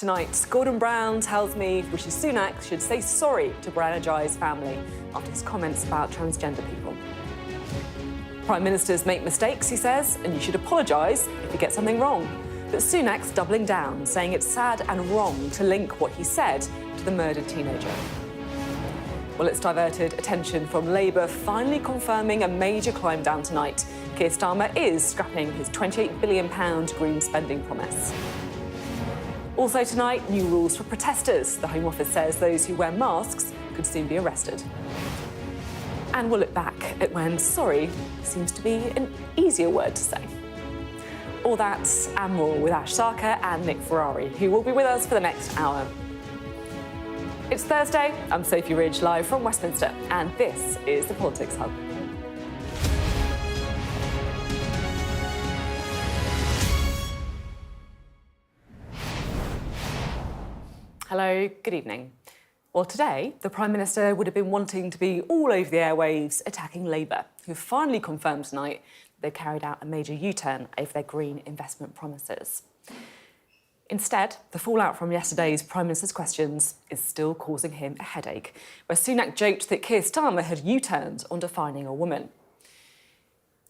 tonight. Gordon Brown tells me Rishi Sunak should say sorry to Brianna Jai's family after his comments about transgender people. Prime Ministers make mistakes, he says, and you should apologise if you get something wrong. But Sunak's doubling down, saying it's sad and wrong to link what he said to the murdered teenager. Well, it's diverted attention from Labour finally confirming a major climb down tonight. Keir Starmer is scrapping his £28 billion green spending promise. Also tonight, new rules for protesters. The Home Office says those who wear masks could soon be arrested. And we'll look back at when sorry seems to be an easier word to say. All that and more with Ash Sarkar and Nick Ferrari, who will be with us for the next hour. It's Thursday. I'm Sophy Ridge, live from Westminster, and this is the Politics Hub. Hello, good evening. Well, today, the Prime Minister would have been wanting to be all over the airwaves attacking Labour, who finally confirmed tonight they've carried out a major U-turn over their green investment promises. Instead, the fallout from yesterday's Prime Minister's questions is still causing him a headache, where Sunak joked that Keir Starmer had U-turned on defining a woman.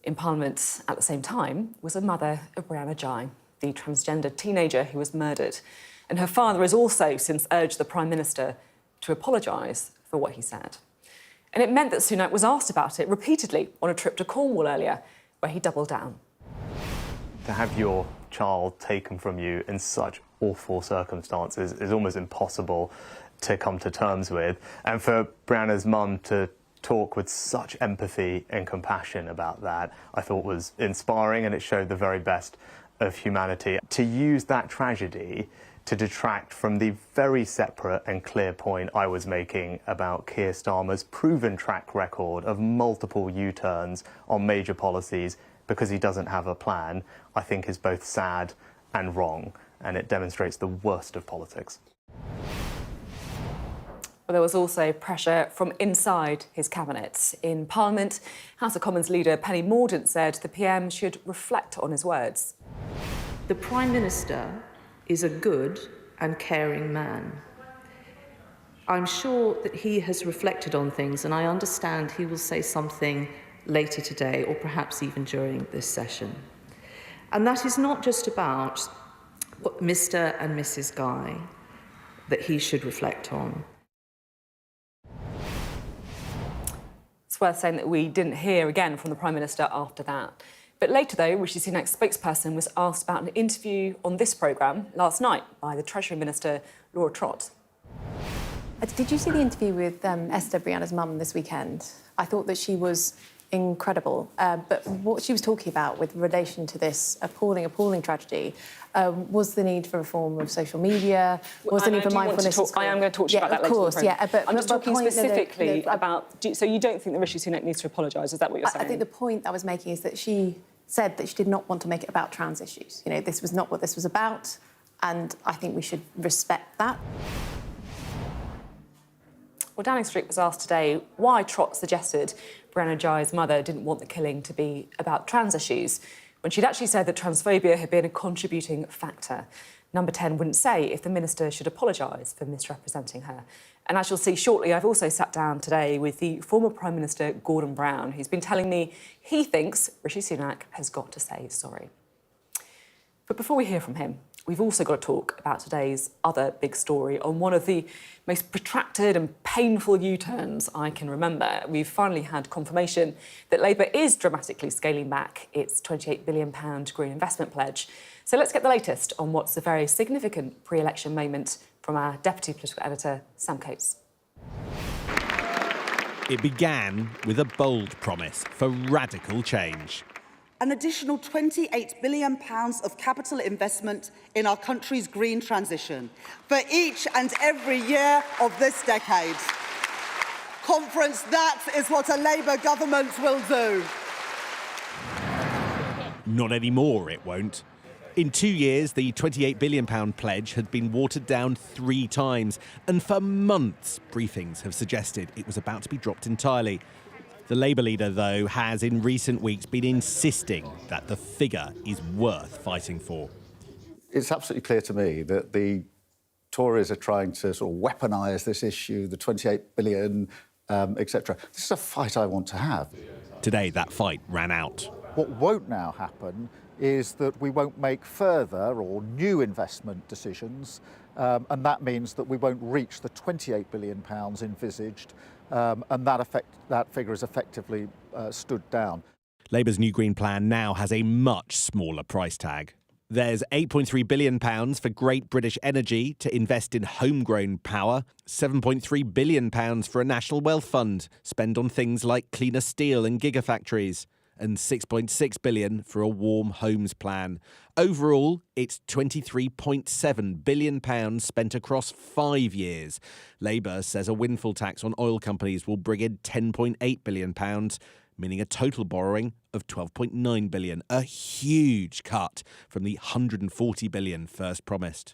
In Parliament at the same time was the mother of Brianna Jai, the transgender teenager who was murdered. And her father has also since urged the Prime Minister to apologise for what he said. And it meant that Sunak was asked about it repeatedly on a trip to Cornwall earlier, where he doubled down. To have your child taken from you in such awful circumstances is almost impossible to come to terms with. And for Brianna's mum to talk with such empathy and compassion about that, I thought was inspiring, and it showed the very best of humanity. To use that tragedy to detract from the very separate and clear point I was making about Keir Starmer's proven track record of multiple U-turns on major policies because he doesn't have a plan, I think is both sad and wrong, and it demonstrates the worst of politics. Well, there was also pressure from inside his cabinet. In Parliament, House of Commons leader Penny Mordaunt said the PM should reflect on his words. The Prime Minister is a good and caring man. I'm sure that he has reflected on things, and I understand he will say something later today, or perhaps even during this session. And that is not just about what Mr. and Mrs. Guy that he should reflect on. It's worth saying that we didn't hear again from the Prime Minister after that. But later, though, Rishi Sunak's spokesperson was asked about an interview on this programme last night by the Treasury Minister, Laura Trott. Did you see the interview with Esther, Brianna's mum, this weekend? I thought that she was incredible. But what she was talking about with relation to this appalling tragedy was the need for reform of social media, was the need for mindfulness. I am going to talk to you about that later. Of course, yeah. But I'm just talking specifically about... So you don't think that Rishi Sunak needs to apologise? Is that what you're saying? I think the point I was making is that she said that she did not want to make it about trans issues. You know, this was not what this was about, and I think we should respect that. Well, Downing Street was asked today why Trott suggested Brianna Jai's mother didn't want the killing to be about trans issues, when she'd actually said that transphobia had been a contributing factor. Number 10 wouldn't say if the minister should apologise for misrepresenting her. And as you'll see shortly, I've also sat down today with the former Prime Minister, Gordon Brown, who's been telling me he thinks Rishi Sunak has got to say sorry. But before we hear from him, we've also got to talk about today's other big story on one of the most protracted and painful U-turns I can remember. We've finally had confirmation that Labour is dramatically scaling back its £28 billion green investment pledge. So let's get the latest on what's a very significant pre-election moment from our Deputy Political Editor, Sam Coates. It began with a bold promise for radical change. An additional £28 billion of capital investment in our country's green transition for each and every year of this decade. Conference, that is what a Labour government will do. Not anymore, it won't. In 2 years, the £28 billion pledge had been watered down 3 times, and for months, briefings have suggested it was about to be dropped entirely. The Labour leader, though, has in recent weeks been insisting that the figure is worth fighting for. It's absolutely clear to me that the Tories are trying to sort of weaponise this issue, the 28 billion, etc. This is a fight I want to have. Today, that fight ran out. What won't now happen is that we won't make further or new investment decisions, and that means that we won't reach the £28 billion envisaged, and that figure is effectively stood down. Labour's new Green Plan now has a much smaller price tag. There's £8.3 billion for Great British Energy to invest in homegrown power, £7.3 billion for a national wealth fund, spent on things like cleaner steel and gigafactories, and £6.6 billion for a warm homes plan. Overall, it's £23.7 billion spent across 5 years. Labour says a windfall tax on oil companies will bring in £10.8 billion, meaning a total borrowing of £12.9 billion, a huge cut from the £140 billion first promised.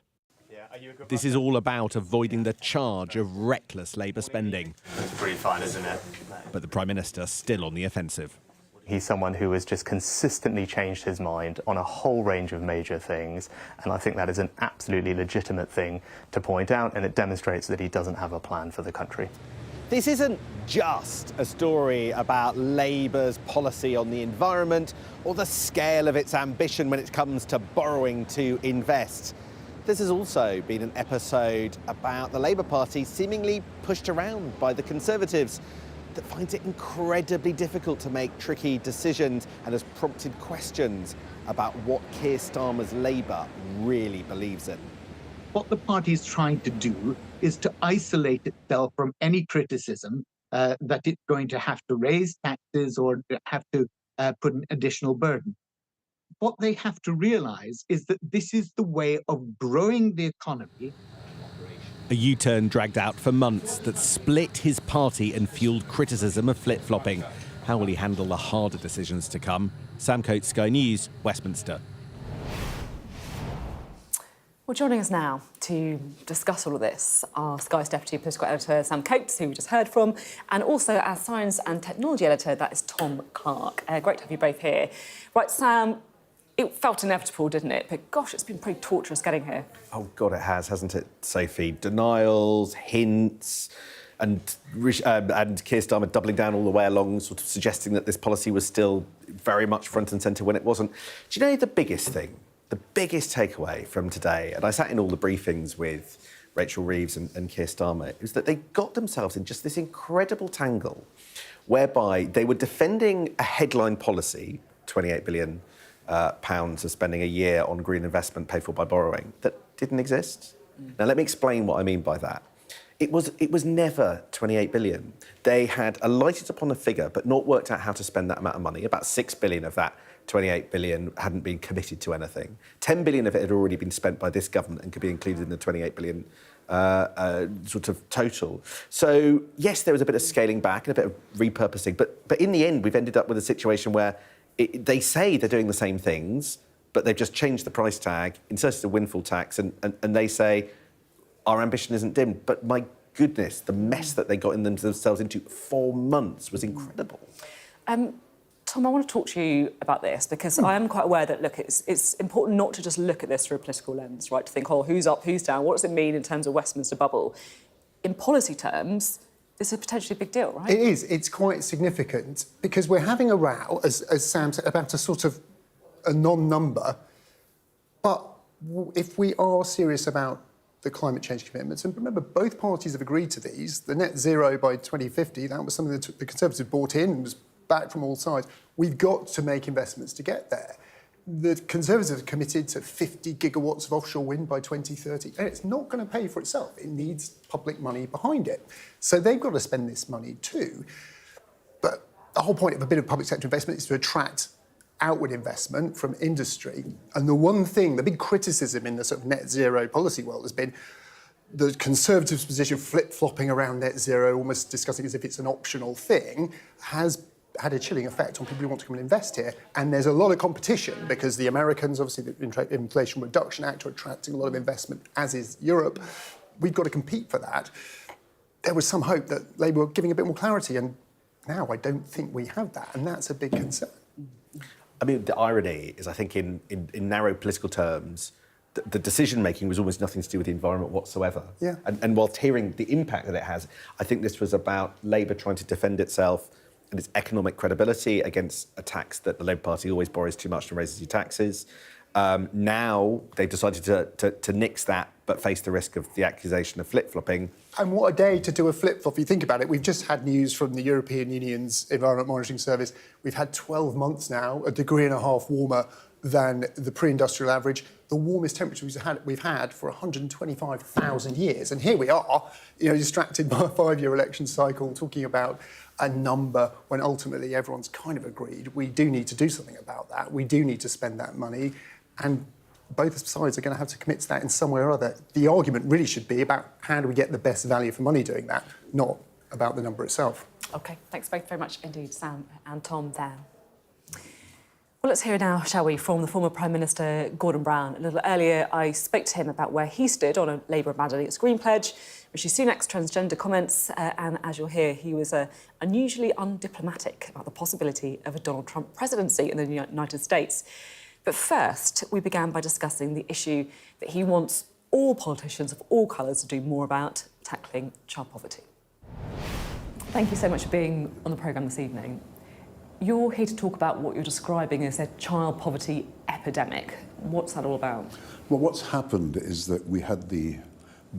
This is all about avoiding the charge of reckless Labour spending. It's pretty fun, isn't it? But the Prime Minister still on the offensive. He's someone who has just consistently changed his mind on a whole range of major things, and I think that is an absolutely legitimate thing to point out, and it demonstrates that he doesn't have a plan for the country. This isn't just a story about Labour's policy on the environment or the scale of its ambition when it comes to borrowing to invest. This has also been an episode about the Labour Party seemingly pushed around by the Conservatives that finds it incredibly difficult to make tricky decisions and has prompted questions about what Keir Starmer's Labour really believes in. What the party is trying to do is to isolate itself from any criticism that it's going to have to raise taxes or have to put an additional burden. What they have to realise is that this is the way of growing the economy. A U-turn dragged out for months that split his party and fuelled criticism of flip-flopping. How will he handle the harder decisions to come? Sam Coates, Sky News, Westminster. Well, joining us now to discuss all of this are Sky's Deputy Political Editor, Sam Coates, who we just heard from, and also our Science and Technology Editor, that is Tom Clark. Great to have you both here. Right, Sam, it felt inevitable, didn't it? But gosh, it's been pretty torturous getting here. Oh, God, it has, hasn't it, Sophie? Denials, hints, and Keir Starmer doubling down all the way along, sort of suggesting that this policy was still very much front and centre when it wasn't. Do you know the biggest thing? The biggest takeaway from today, and I sat in all the briefings with Rachel Reeves and Keir Starmer, is that they got themselves in just this incredible tangle whereby they were defending a headline policy, £28 billion of spending a year on green investment paid for by borrowing, that didn't exist. Now, let me explain what I mean by that. It was never 28 billion. They had alighted upon a figure but not worked out how to spend that amount of money. About 6 billion of that 28 billion hadn't been committed to anything. 10 billion of it had already been spent by this government and could be included in the 28 billion sort of total. So, yes, there was a bit of scaling back and a bit of repurposing, but in the end, we've ended up with a situation where they say they're doing the same things, but they've just changed the price tag, inserted a windfall tax, and they say, our ambition isn't dimmed. But my goodness, the mess that they got themselves into 4 months was incredible. Tom, I want to talk to you about this because I am quite aware that, look, it's important not to just look at this through a political lens, right? To think, oh, who's up, who's down, what does it mean in terms of Westminster bubble? In policy terms, this is a potentially big deal, right? It is. It's quite significant because we're having a row, as Sam said, about a sort of a non-number. But if we are serious about the climate change commitments, and remember, both parties have agreed to these, the net zero by 2050, that was something that the Conservatives bought in and was back from all sides. We've got to make investments to get there. The Conservatives are committed to 50 gigawatts of offshore wind by 2030, and it's not going to pay for itself. It needs public money behind it. So they've got to spend this money too. But the whole point of a bit of public sector investment is to attract outward investment from industry. And the one thing, the big criticism in the sort of net zero policy world has been the Conservatives' position flip-flopping around net zero, almost discussing as if it's an optional thing, has had a chilling effect on people who want to come and invest here. And there's a lot of competition because the Americans, obviously the Inflation Reduction Act, are attracting a lot of investment, as is Europe. We've got to compete for that. There was some hope that Labour were giving a bit more clarity, and now I don't think we have that, and that's a big concern. I mean, the irony is, I think, in narrow political terms, the decision-making was almost nothing to do with the environment whatsoever. Yeah. And whilst hearing the impact that it has, I think this was about Labour trying to defend itself and its economic credibility against attacks that the Labour Party always borrows too much and raises your taxes. Now they've decided to nix that, but face the risk of the accusation of flip-flopping. And what a day to do a flip-flop. If you think about it, we've just had news from the European Union's Environment Monitoring Service. We've had 12 months now, a degree and a half warmer than the pre-industrial average, the warmest temperatures we've had for 125,000 years. And here we are, distracted by a 5-year election cycle, talking about a number when ultimately everyone's kind of agreed we do need to do something about that. We do need to spend that money. And both sides are going to have to commit to that in some way or other. The argument really should be about how do we get the best value for money doing that, not about the number itself. OK, thanks both very much indeed, Sam and Tom there. Well, let's hear now, shall we, from the former Prime Minister Gordon Brown. A little earlier, I spoke to him about where he stood on a Labour mandate's Green Pledge, Rishi Sunak's transgender comments, and as you'll hear, he was unusually undiplomatic about the possibility of a Donald Trump presidency in the United States. But first, we began by discussing the issue that he wants all politicians of all colours to do more about, tackling child poverty. Thank you so much for being on the programme this evening. You're here to talk about what you're describing as a child poverty epidemic. What's that all about? Well, what's happened is that we had the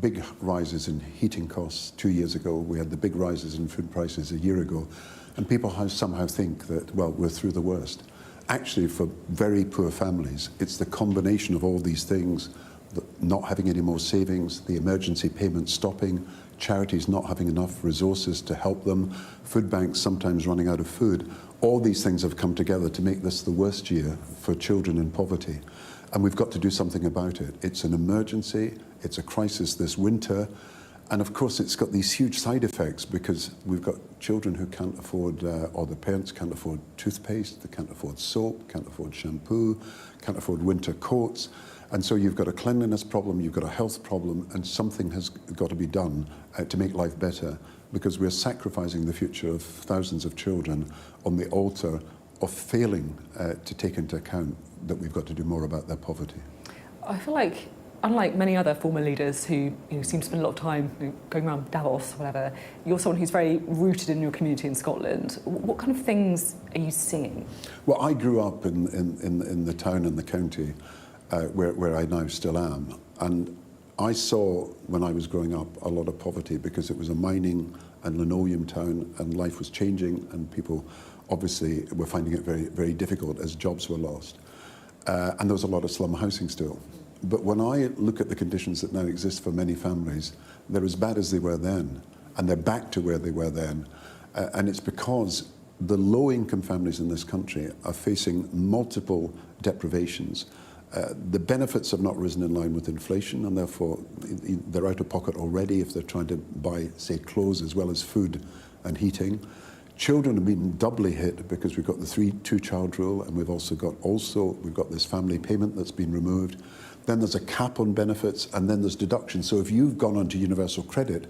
big rises in heating costs 2 years ago. We had the big rises in food prices a year ago. And people somehow think that, well, we're through the worst. Actually, for very poor families, it's the combination of all these things, not having any more savings, the emergency payments stopping, charities not having enough resources to help them, food banks sometimes running out of food. All these things have come together to make this the worst year for children in poverty. And we've got to do something about it. It's an emergency, it's a crisis this winter, and of course it's got these huge side effects because we've got children who can't afford, or the parents can't afford toothpaste, they can't afford soap, can't afford shampoo, can't afford winter coats. And so you've got a cleanliness problem, you've got a health problem, and something has got to be done to make life better, because we're sacrificing the future of thousands of children on the altar of failing to take into account that we've got to do more about their poverty. I feel like, unlike many other former leaders who seem to spend a lot of time going around Davos or whatever, you're someone who's very rooted in your community in Scotland. What kind of things are you seeing? Well, I grew up in the town and the county where I now still am. And I saw, when I was growing up, a lot of poverty because it was a mining and linoleum town and life was changing and people obviously were finding it very, very difficult as jobs were lost. And there was a lot of slum housing still. But when I look at the conditions that now exist for many families, they're as bad as they were then, and they're back to where they were then. And it's because the low-income families in this country are facing multiple deprivations. The benefits have not risen in line with inflation, and therefore they're out of pocket already if they're trying to buy, say, clothes as well as food and heating. Children have been doubly hit because we've got the two-child rule, and we've got this family payment that's been removed. Then there's a cap on benefits, and then there's deductions. So if you've gone onto universal credit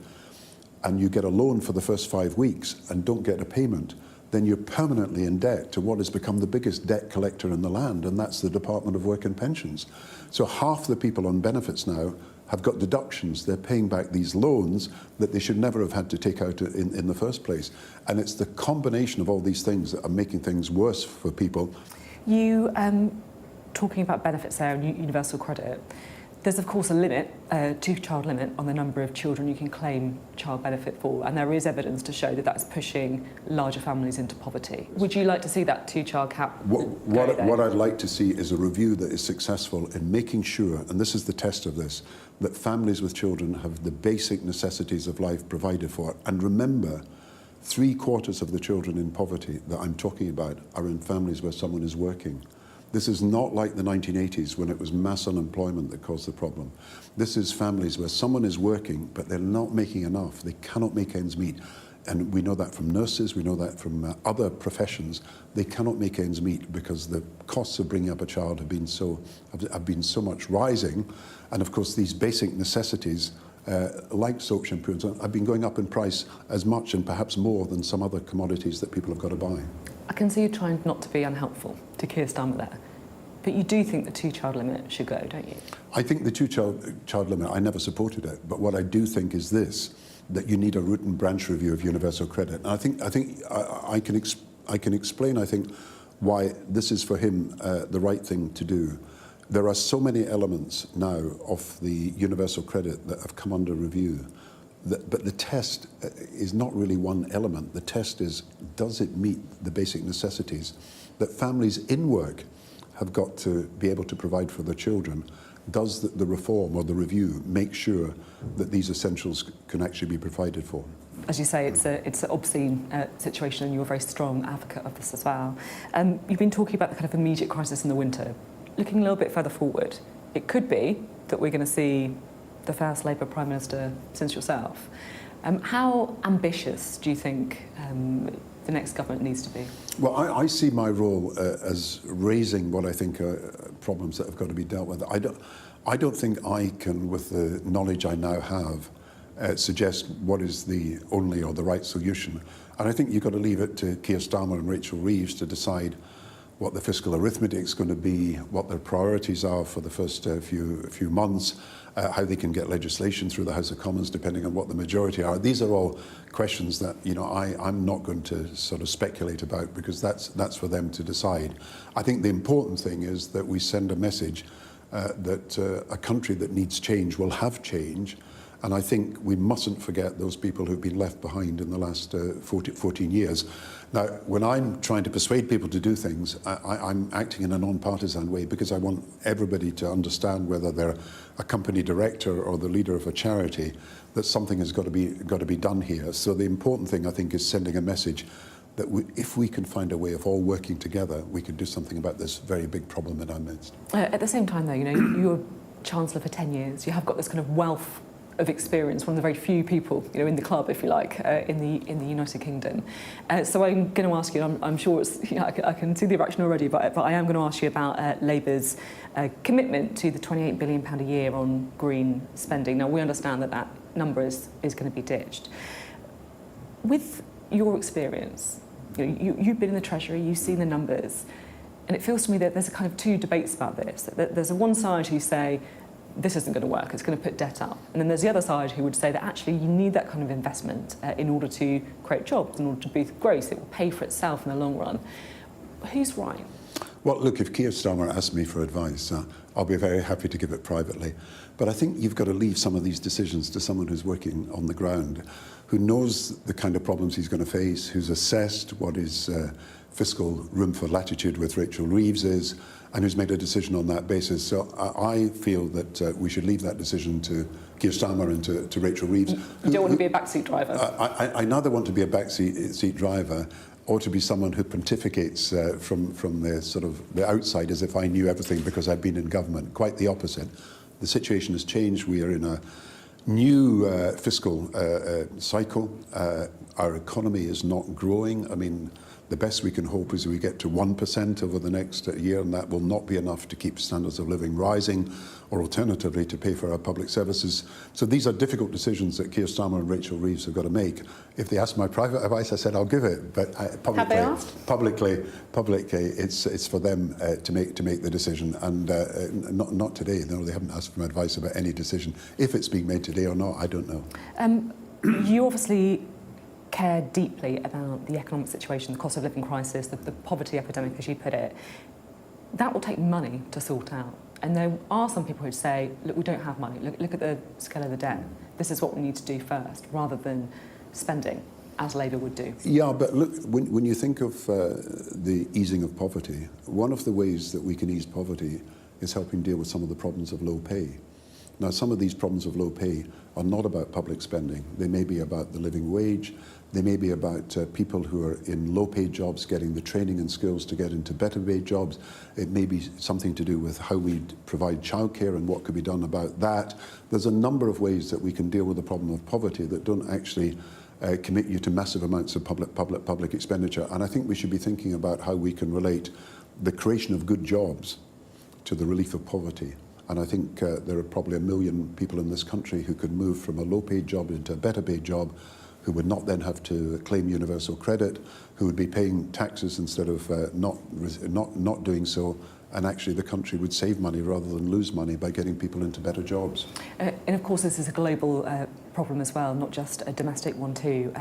and you get a loan for the first 5 weeks and don't get a payment, then you're permanently in debt to what has become the biggest debt collector in the land, and that's the Department of Work and Pensions. So half the people on benefits now have got deductions. They're paying back these loans that they should never have had to take out in the first place. And it's the combination of all these things that are making things worse for people. You, talking about benefits there and universal credit, there's of course a limit, a two-child limit on the number of children you can claim child benefit for, and there is evidence to show that that's pushing larger families into poverty. Would you like to see that two-child cap? What I'd like to see is a review that is successful in making sure, and this is the test of this, that families with children have the basic necessities of life provided for. And remember, 3/4 of the children in poverty that I'm talking about are in families where someone is working. This is not like the 1980s when it was mass unemployment that caused the problem. This is families where someone is working, but they're not making enough. They cannot make ends meet. And we know that from nurses, we know that from other professions. They cannot make ends meet because the costs of bringing up a child have been so much rising. And of course, these basic necessities, like soap, shampoo, and so on, have been going up in price as much and perhaps more than some other commodities that people have got to buy. I can see you trying not to be unhelpful to Keir Starmer there. But you do think the two-child limit should go, don't you? I think the two-child limit, I never supported it, but what I do think is this, that you need a root and branch review of universal credit. And I think I can explain, I think, why this is for him the right thing to do. There are so many elements now of the universal credit that have come under review, but the test is not really one element. The test is, does it meet the basic necessities that families in work have got to be able to provide for their children? Does the reform or the review make sure that these essentials can actually be provided for? As you say, it's an obscene situation, and you're a very strong advocate of this as well. You've been talking about the kind of immediate crisis in the winter. Looking a little bit further forward, it could be that we're going to see the first Labour Prime Minister since yourself. How ambitious do you think the next government needs to be? Well, I see my role as raising what I think are problems that have got to be dealt with. I don't think I can, with the knowledge I now have, suggest what is the only or the right solution. And I think you've got to leave it to Keir Starmer and Rachel Reeves to decide what the fiscal arithmetic is going to be, what their priorities are for the first few months, how they can get legislation through the House of Commons, depending on what the majority are. These are all questions that I'm not going to sort of speculate about, because that's for them to decide. I think the important thing is that we send a message that a country that needs change will have change. And I think we mustn't forget those people who've been left behind in the last 14 years. Now, when I'm trying to persuade people to do things, I'm acting in a non-partisan way, because I want everybody to understand, whether they're a company director or the leader of a charity, that something has got to be done here. So the important thing, I think, is sending a message that if we can find a way of all working together, we can do something about this very big problem in our midst. At the same time, though, you were Chancellor for 10 years. You have got this kind of wealth of experience, one of the very few people, in the club, if you like, in the United Kingdom. So I'm going to ask you, and I'm sure it's, I can see the reaction already, but I am going to ask you about Labour's commitment to the £28 billion a year on green spending. Now, we understand that number is going to be ditched. With your experience, you've been in the Treasury, you've seen the numbers, and it feels to me that there's a kind of two debates about this. There's one side who say, this isn't going to work, it's going to put debt up. And then there's the other side who would say that actually you need that kind of investment in order to create jobs, in order to boost growth. It will pay for itself in the long run. Who's right? Well, look, if Keir Starmer asks me for advice, I'll be very happy to give it privately. But I think you've got to leave some of these decisions to someone who's working on the ground, who knows the kind of problems he's going to face, who's assessed what his fiscal room for latitude with Rachel Reeves is, and who's made a decision on that basis. So I feel that we should leave that decision to Keir Starmer and to Rachel Reeves. You don't want to be a backseat driver? I neither want to be a backseat driver or to be someone who pontificates from the sort of the outside as if I knew everything because I've been in government. Quite the opposite. The situation has changed. We are in a new fiscal cycle. Our economy is not growing. I mean, the best we can hope is we get to 1% over the next year, and that will not be enough to keep standards of living rising, or alternatively to pay for our public services. So these are difficult decisions that Keir Starmer and Rachel Reeves have got to make. If they ask my private advice, I said I'll give it, but publicly, it's for them to make the decision, and not today. No, they haven't asked for my advice about any decision. If it's being made today or not, I don't know. You obviously care deeply about the economic situation, the cost of living crisis, the poverty epidemic, as you put it. That will take money to sort out. And there are some people who say, look, we don't have money. Look at the scale of the debt. This is what we need to do first, rather than spending, as Labour would do. Yeah, but look, when you think of the easing of poverty, one of the ways that we can ease poverty is helping deal with some of the problems of low pay. Now, some of these problems of low pay are not about public spending. They may be about the living wage. They may be about people who are in low-paid jobs getting the training and skills to get into better-paid jobs. It may be something to do with how we provide childcare and what could be done about that. There's a number of ways that we can deal with the problem of poverty that don't actually commit you to massive amounts of public expenditure. And I think we should be thinking about how we can relate the creation of good jobs to the relief of poverty. And I think there are probably 1 million people in this country who could move from a low-paid job into a better-paid job, who would not then have to claim universal credit, who would be paying taxes instead of not doing so, and actually the country would save money rather than lose money by getting people into better jobs. And of course, this is a global problem as well, not just a domestic one too.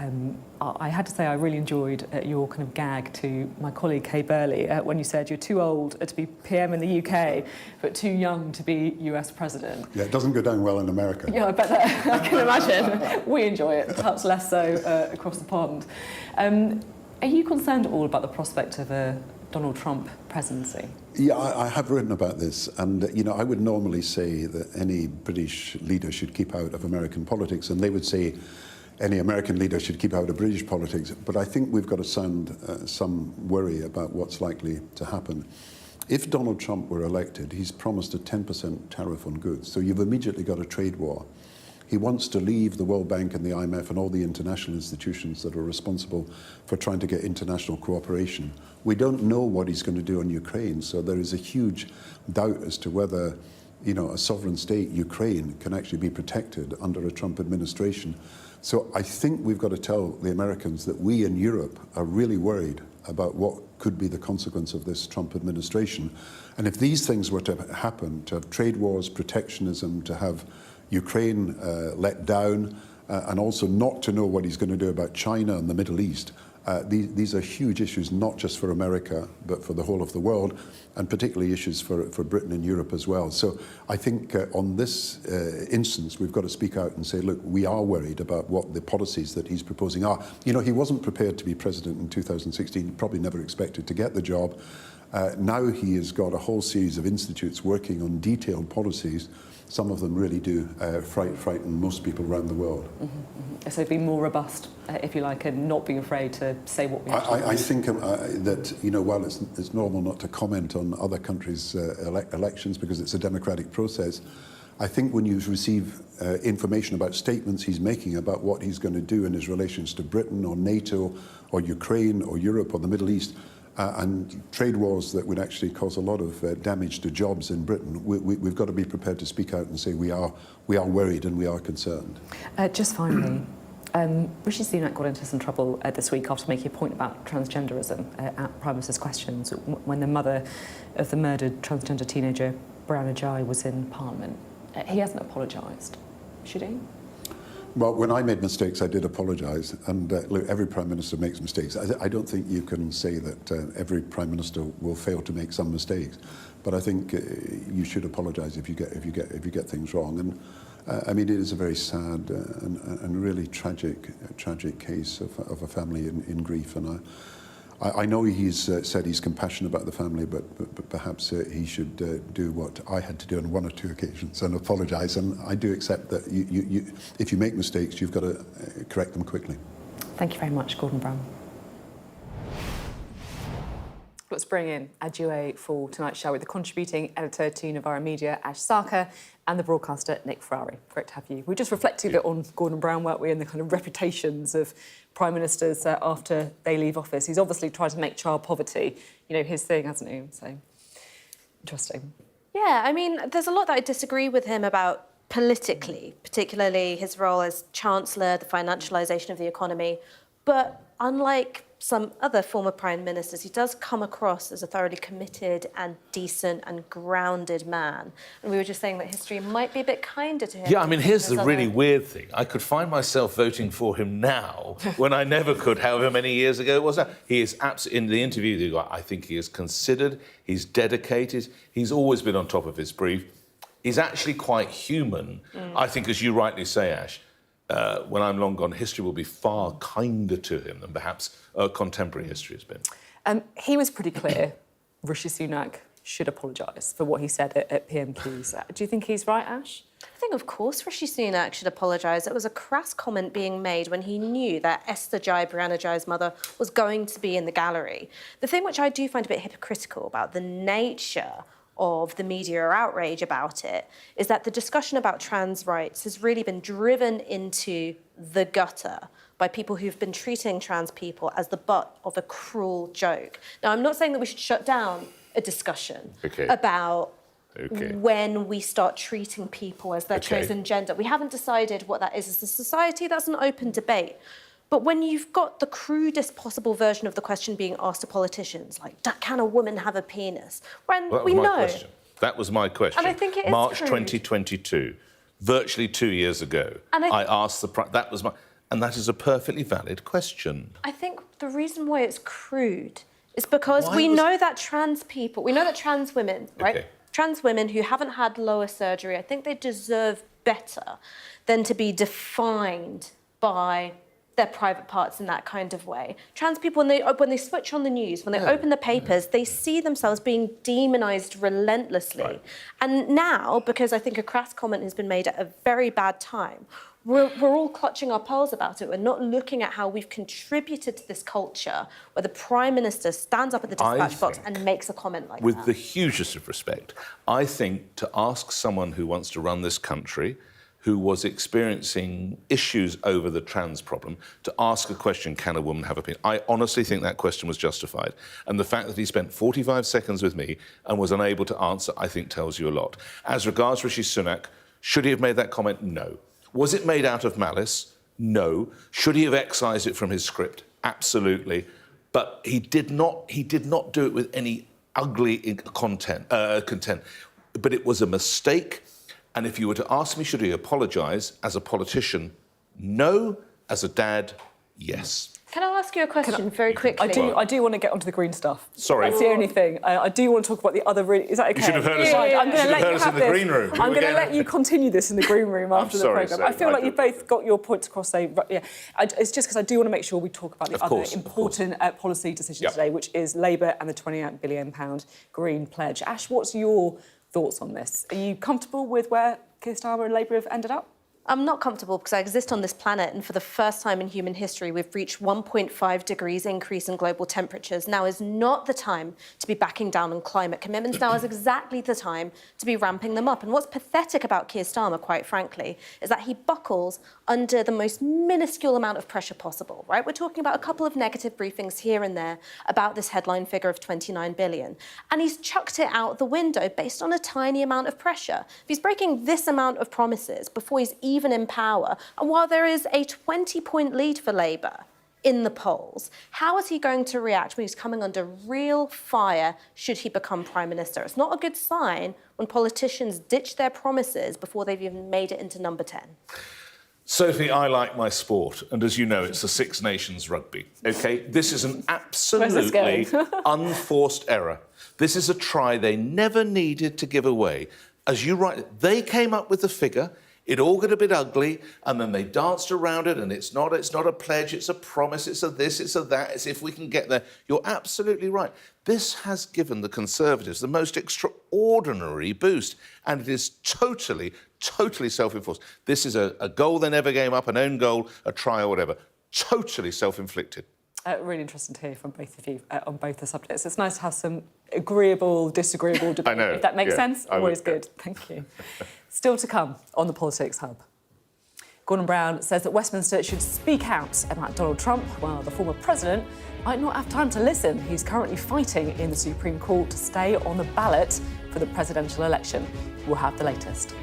I had to say I really enjoyed your kind of gag to my colleague Kay Burley when you said you're too old to be PM in the UK, but too young to be US President. Yeah, it doesn't go down well in America. Yeah, I bet that, I can imagine. We enjoy it, perhaps less so across the pond. Are you concerned at all about the prospect of a Donald Trump presidency? Yeah, I have written about this, and you know, I would normally say that any British leader should keep out of American politics, and they would say any American leader should keep out of British politics. But I think we've got to sound some worry about what's likely to happen. If Donald Trump were elected, he's promised a 10% tariff on goods, so you've immediately got a trade war. He wants to leave the World Bank and the IMF and all the international institutions that are responsible for trying to get international cooperation. We don't know what he's going to do on Ukraine, so there is a huge doubt as to whether, you know, a sovereign state, Ukraine, can actually be protected under a Trump administration. So I think we've got to tell the Americans that we in Europe are really worried about what could be the consequence of this Trump administration. And if these things were to happen, to have trade wars, protectionism, to have Ukraine let down, and also not to know what he's going to do about China and the Middle East. These are huge issues, not just for America, but for the whole of the world, and particularly issues for Britain and Europe as well. So I think on this instance, we've got to speak out and say, look, we are worried about what the policies that he's proposing are. You know, he wasn't prepared to be president in 2016, he probably never expected to get the job. Now he has got a whole series of institutes working on detailed policies. Some of them really do frighten most people around the world. So be more robust, if you like, and not being afraid to say what we actually I think that, you know, while it's normal not to comment on other countries' elections because it's a democratic process, I think when you receive information about statements he's making about what he's going to do in his relations to Britain or NATO or Ukraine or Europe or the Middle East, and trade wars that would actually cause a lot of damage to jobs in Britain, we've got to be prepared to speak out and say we are worried and we are concerned. Just finally, Rishi Sunak got into some trouble this week after making a point about transgenderism at Prime Minister's Questions when the mother of the murdered transgender teenager Brianna Ghey was in Parliament. He hasn't apologised, should he? Well, when I made mistakes, I did apologise. And look, every Prime Minister makes mistakes. I don't think you can say that every Prime Minister will fail to make some mistakes. But I think you should apologise if you get things wrong. And I mean, it is a very sad and really tragic case of a family in grief. And I know he's said he's compassionate about the family, but perhaps he should do what I had to do on one or two occasions and apologise. And I do accept that if you make mistakes, you've got to correct them quickly. Thank you very much, Gordon Brown. Let's bring in a duo for tonight's show with the contributing editor to Novara Media, Ash Sarkar, and the broadcaster, Nick Ferrari. Great to have you. We just reflected a bit on Gordon Brown, weren't we, and the kind of reputations of Prime Ministers after they leave office. He's obviously tried to make child poverty, you know, his thing, hasn't he? So, interesting. Yeah, I mean, there's a lot that I disagree with him about politically, particularly his role as Chancellor, the financialisation of the economy. But unlike some other former prime ministers, he does come across as a thoroughly committed and decent and grounded man. And we were just saying that history might be a bit kinder to him. Yeah, I mean, here's the really weird thing. I could find myself voting for him now when I never could, however many years ago it was. He is absolutely, in the interview, I think he is considered, he's dedicated, he's always been on top of his brief. He's actually quite human. I think, as you rightly say, Ash, when I'm long gone, history will be far kinder to him than perhaps contemporary history has been. He was pretty clear Rishi Sunak should apologise for what he said at PMQs. Do you think he's right, Ash? I think, of course, Rishi Sunak should apologise. It was a crass comment being made when he knew that Esther Ghey, Brianna Ghey's mother, was going to be in the gallery. The thing which I do find a bit hypocritical about the nature of the media outrage about it is that the discussion about trans rights has really been driven into the gutter by people who've been treating trans people as the butt of a cruel joke. Now, I'm not saying that we should shut down a discussion about when we start treating people as their chosen gender. We haven't decided what that is as a society. That's an open debate. But when you've got the crudest possible version of the question being asked to politicians, like, can a woman have a penis? When Well, we know... Question. That was my question. And I think it is March crude. 2022, virtually 2 years ago, And I asked that was my... And that is a perfectly valid question. I think the reason why it's crude is because we know that trans people, we know that trans women, right? Okay. Trans women who haven't had lower surgery, I think they deserve better than to be defined by their private parts in that kind of way. Trans people, when they switch on the news, when they open the papers, they see themselves being demonised relentlessly. Right. And now, because I think a crass comment has been made at a very bad time, we're all clutching our pearls about it. We're not looking at how we've contributed to this culture where the Prime Minister stands up at the dispatch box and makes a comment like that. With the hugest of respect, I think to ask someone who wants to run this country, who was experiencing issues over the trans problem, to ask a question, can a woman have a penis? I honestly think that question was justified. And the fact that he spent 45 seconds with me and was unable to answer, I think tells you a lot. As regards Rishi Sunak, should he have made that comment? No. Was it made out of malice? No. Should he have excised it from his script? Absolutely. But he did not do it with any ugly content. But it was a mistake. And if you were to ask me, should he apologise, as a politician, no. As a dad, yes. Can I ask you a question very quickly? I do want to get onto the green stuff. Sorry. That's the only thing. I do want to talk about the other... Is that okay? You should have heard us, I'm going to let you have in the this. green room. I'm going to let you continue this in the green room after the programme. I feel like you've both got your points across. It's just because I do want to make sure we talk about the other important policy decision today, which is Labour and the £28 billion Green Pledge. Ash, what's your thoughts on this? Are you comfortable with where Keir Starmer and Labour have ended up? I'm not comfortable because I exist on this planet, and for the first time in human history, we've reached 1.5 degrees increase in global temperatures. Now is not the time to be backing down on climate commitments. Now is exactly the time to be ramping them up. And what's pathetic about Keir Starmer, quite frankly, is that he buckles under the most minuscule amount of pressure possible, right? We're talking about a couple of negative briefings here and there about this headline figure of 29 billion. And he's chucked it out the window based on a tiny amount of pressure. If he's breaking this amount of promises before he's even in power, and while there is a 20-point lead for Labour in the polls, how is he going to react when he's coming under real fire should he become Prime Minister? It's not a good sign when politicians ditch their promises before they've even made it into number 10. Sophie, I like my sport, and as you know, it's the Six Nations rugby, OK? This is an absolutely unforced error. This is a try they never needed to give away. As you write, they came up with the figure, it all got a bit ugly, and then they danced around it, and it's not a pledge, it's a promise, it's a this, it's a that, it's if we can get there. You're absolutely right. This has given the Conservatives the most extraordinary boost, and it is totally self-enforced. This is a goal they never gave up, an own goal, a try or whatever. Totally self-inflicted. Really interesting to hear from both of you on both the subjects. It's nice to have some agreeable, disagreeable debate. I know, if that makes sense, always good. Thank you. Still to come on the Politics Hub. Gordon Brown says that Westminster should speak out about Donald Trump, while the former president might not have time to listen. He's currently fighting in the Supreme Court to stay on the ballot for the presidential election. We'll have the latest.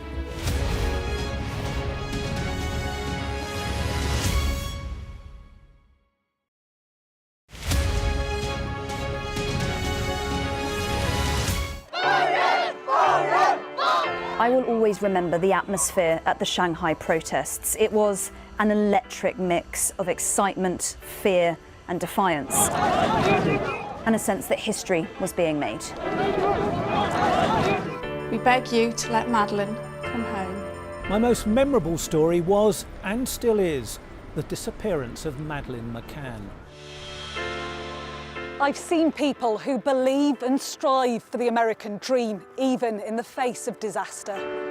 I will always remember the atmosphere at the Shanghai protests. It was an electric mix of excitement, fear and defiance, and a sense that history was being made. We beg you to let Madeleine come home. My most memorable story was, and still is, the disappearance of Madeleine McCann. I've seen people who believe and strive for the American dream, even in the face of disaster.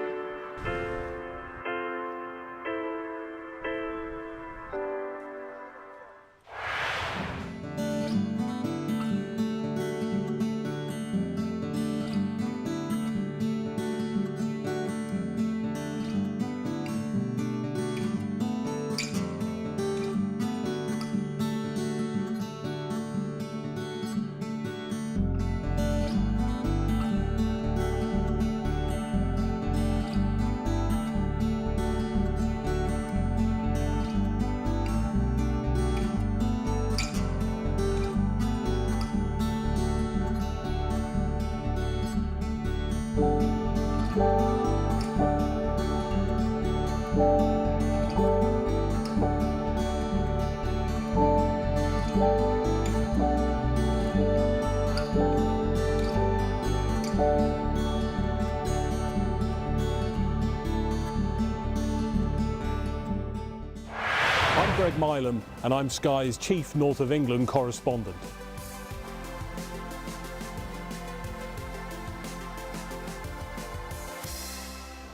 Greg Milam, and I'm Sky's Chief North of England correspondent.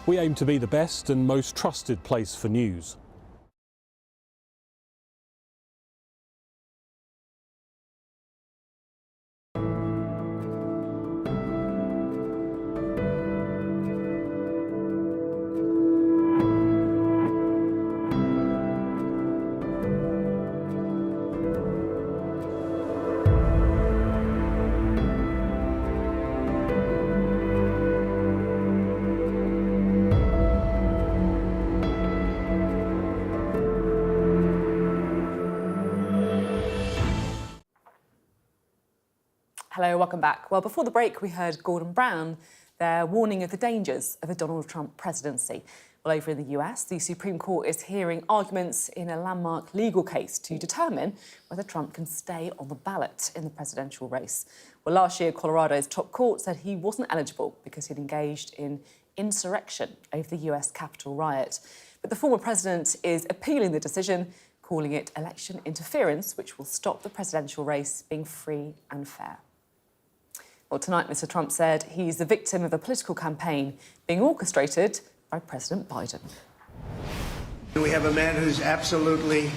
We aim to be the best and most trusted place for news. Hello, welcome back. Well, before the break, we heard Gordon Brown there warning of the dangers of a Donald Trump presidency. Well, over in the US, the Supreme Court is hearing arguments in a landmark legal case to determine whether Trump can stay on the ballot in the presidential race. Well, last year, Colorado's top court said he wasn't eligible because he'd engaged in insurrection over the US Capitol riot. But the former president is appealing the decision, calling it election interference, which will stop the presidential race being free and fair. Well, tonight, Mr. Trump said he's the victim of a political campaign being orchestrated by President Biden. We have a man who's absolutely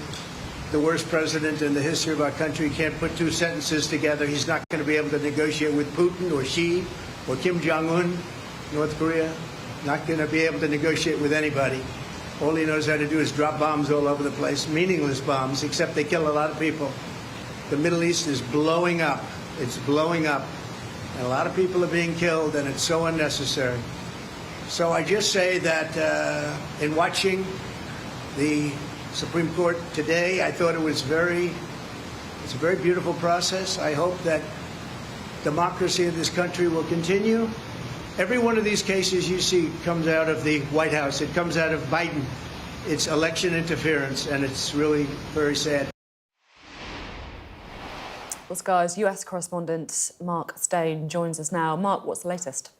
the worst president in the history of our country. He can't put two sentences together. He's not going to be able to negotiate with Putin or Xi or Kim Jong-un, North Korea. Not going to be able to negotiate with anybody. All he knows how to do is drop bombs all over the place, meaningless bombs, except they kill a lot of people. The Middle East is blowing up. It's blowing up. And a lot of people are being killed, and it's so unnecessary. So I just say that in watching the Supreme Court today, I thought it's a very beautiful process. I hope that democracy in this country will continue. Every one of these cases you see comes out of the White House. It comes out of Biden. It's election interference, and it's really very sad. Well, Sky's US correspondent Mark Stone joins us now. Mark, what's the latest?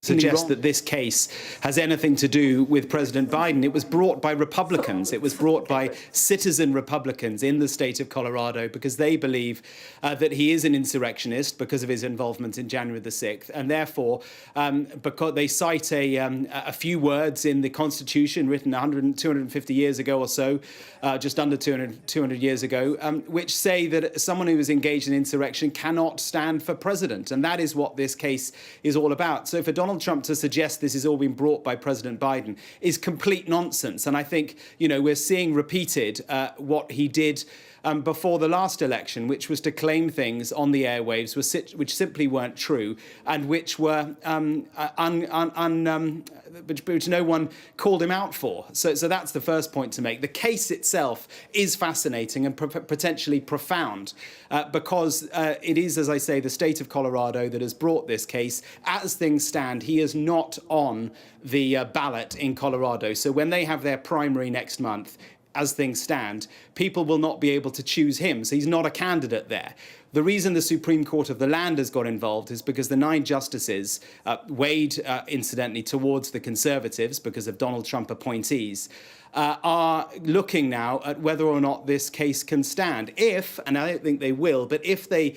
Suggest that this case has anything to do with President Biden. It was brought by Republicans. It was brought by citizen Republicans in the state of Colorado because they believe that he is an insurrectionist because of his involvement in January the 6th. And therefore, because they cite a few words in the Constitution written 250 years ago or so, just under 200 years ago, which say that someone who is engaged in insurrection cannot stand for president. And that is what this case is all about. So for Donald Trump to suggest this has all been brought by President Biden is complete nonsense. And I think, we're seeing repeated what he did before the last election, which was to claim things on the airwaves which simply weren't true and which were which no one called him out for. So that's the first point to make. The case itself is fascinating and potentially profound because it is, as I say, the state of Colorado that has brought this case. As things stand, he is not on the ballot in Colorado. So when they have their primary next month, as things stand, people will not be able to choose him. So he's not a candidate there. The reason the Supreme Court of the land has got involved is because the 9 justices weighed, incidentally, towards the Conservatives because of Donald Trump appointees, are looking now at whether or not this case can stand. If, and I don't think they will, but if they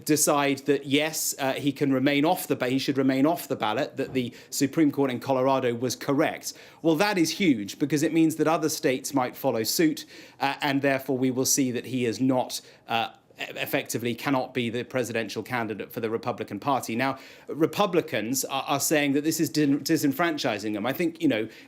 decide that yes, he can remain off the he should remain off the ballot, that the Supreme Court in Colorado was correct. Well, that is huge because it means that other states might follow suit, and therefore we will see that he is not effectively cannot be the presidential candidate for the Republican Party. Now, Republicans are saying that this is disenfranchising them. I think,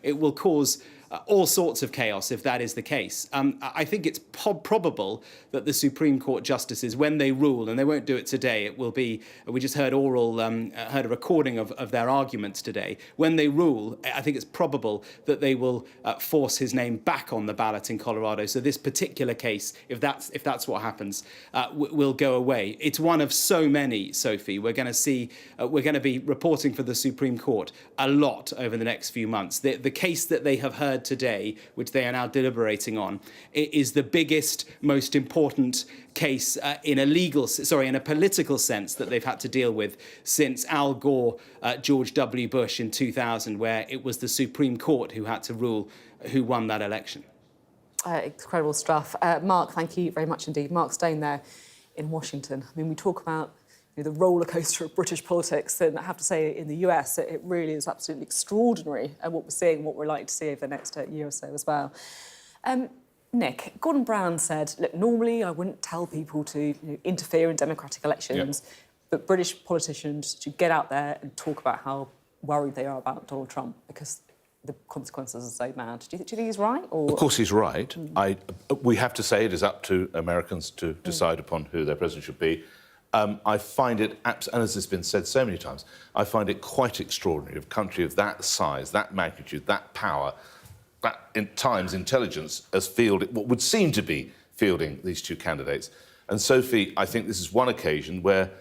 it will cause all sorts of chaos if that is the case. I think it's probable that the Supreme Court justices, when they rule, and they won't do it today, it will be, we just heard heard a recording of their arguments today. When they rule, I think it's probable that they will force his name back on the ballot in Colorado. So this particular case, if that's what happens, will go away. It's one of so many, Sophie. We're going to be reporting for the Supreme Court a lot over the next few months. The case that they have heard heard today, which they are now deliberating on, is the biggest, most important case in a political sense that they've had to deal with since Al Gore, George W. Bush in 2000, where it was the Supreme Court who had to rule who won that election. Incredible stuff. Mark, thank you very much indeed. Mark Stone there in Washington. I mean, we talk about the roller coaster of British politics, and I have to say, in the US, it really is absolutely extraordinary what we're seeing, what we're likely to see over the next year or so as well. Nick, Gordon Brown said, look, normally I wouldn't tell people to interfere in democratic elections, but British politicians should get out there and talk about how worried they are about Donald Trump because the consequences are so bad. Do you think he's right? Or? Of course he's right. We have to say it is up to Americans to decide upon who their president should be. I find it, and as has been said so many times, I find it quite extraordinary of a country of that size, that magnitude, that power, that, in times, intelligence, as what would seem to be fielding these two candidates. And Sophie, I think this is one occasion where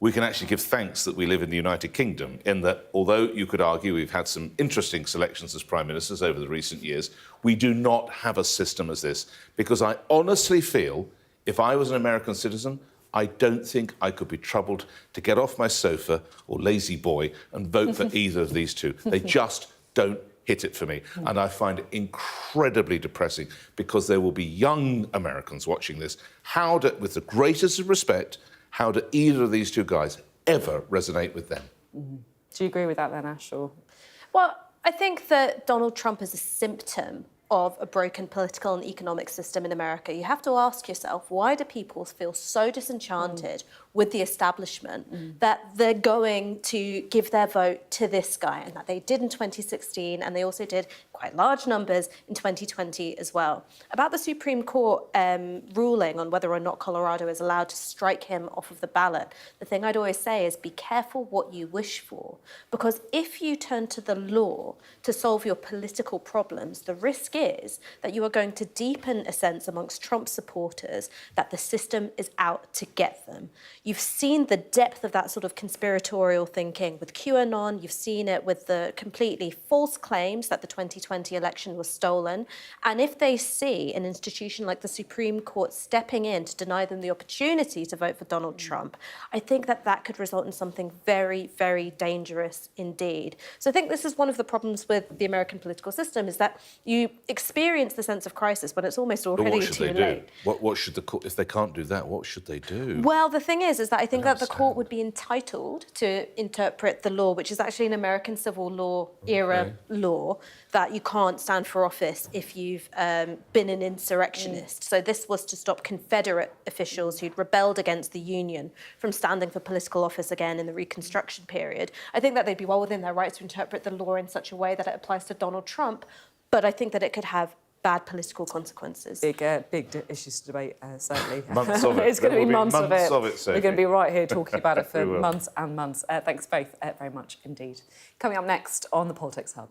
we can actually give thanks that we live in the United Kingdom, in that, although you could argue we've had some interesting selections as prime ministers over the recent years, we do not have a system as this. Because I honestly feel, if I was an American citizen, I don't think I could be troubled to get off my sofa or lazy boy and vote for either of these two. They just don't hit it for me. And I find it incredibly depressing because there will be young Americans watching this. With the greatest of respect, how do either of these two guys ever resonate with them? Do you agree with that then, Ash? Or? Well, I think that Donald Trump is a symptom of a broken political and economic system in America. You have to ask yourself, why do people feel so disenchanted with the establishment that they're going to give their vote to this guy, and that they did in 2016, and they also did quite large numbers in 2020 as well. About the Supreme Court ruling on whether or not Colorado is allowed to strike him off of the ballot, the thing I'd always say is be careful what you wish for, because if you turn to the law to solve your political problems, the risk is that you are going to deepen a sense amongst Trump supporters that the system is out to get them. You've seen the depth of that sort of conspiratorial thinking with QAnon. You've seen it with the completely false claims that the 2020 election was stolen. And if they see an institution like the Supreme Court stepping in to deny them the opportunity to vote for Donald Trump, I think that that could result in something very, very dangerous indeed. So I think this is one of the problems with the American political system, is that you experience the sense of crisis when it's almost already too late. What should the court, if they can't do that, what should they do? Well, the thing is that I think that the court would be entitled to interpret the law, which is actually an American civil law era law, that you can't stand for office if you've been an insurrectionist. So this was to stop Confederate officials who'd rebelled against the Union from standing for political office again in the Reconstruction period. I think that they'd be well within their rights to interpret the law in such a way that it applies to Donald Trump, but I think that it could have bad political consequences. Big issues to debate, certainly. Months of it. It's going to be months of it. Sophie. We're going to be right here talking about it for months and months. Thanks both very much indeed. Coming up next on the Politics Hub.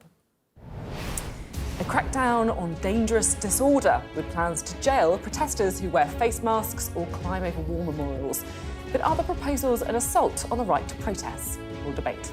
A crackdown on dangerous disorder with plans to jail protesters who wear face masks or climb over war memorials. But are the proposals an assault on the right to protest? We'll debate.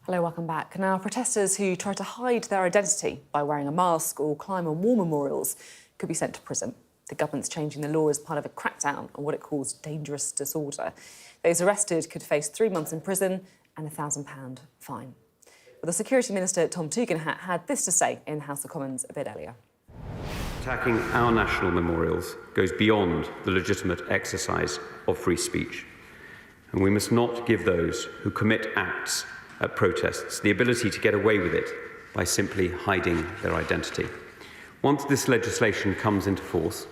Hello, welcome back. Now, protesters who try to hide their identity by wearing a mask or climb on war memorials could be sent to prison. The government's changing the law as part of a crackdown on what it calls dangerous disorder. Those arrested could face 3 months in prison and a £1,000 fine. But the Security Minister, Tom Tugendhat, had this to say in the House of Commons a bit earlier. Attacking our national memorials goes beyond the legitimate exercise of free speech. And we must not give those who commit acts at protests the ability to get away with it by simply hiding their identity. Once this legislation comes into force,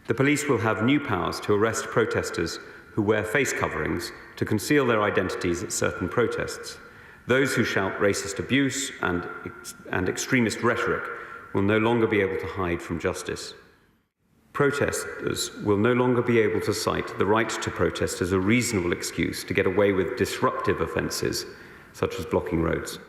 the police will have new powers to arrest protesters who wear face coverings to conceal their identities at certain protests. Those who shout racist abuse and extremist rhetoric will no longer be able to hide from justice. Protesters will no longer be able to cite the right to protest as a reasonable excuse to get away with disruptive offences, such as blocking roads.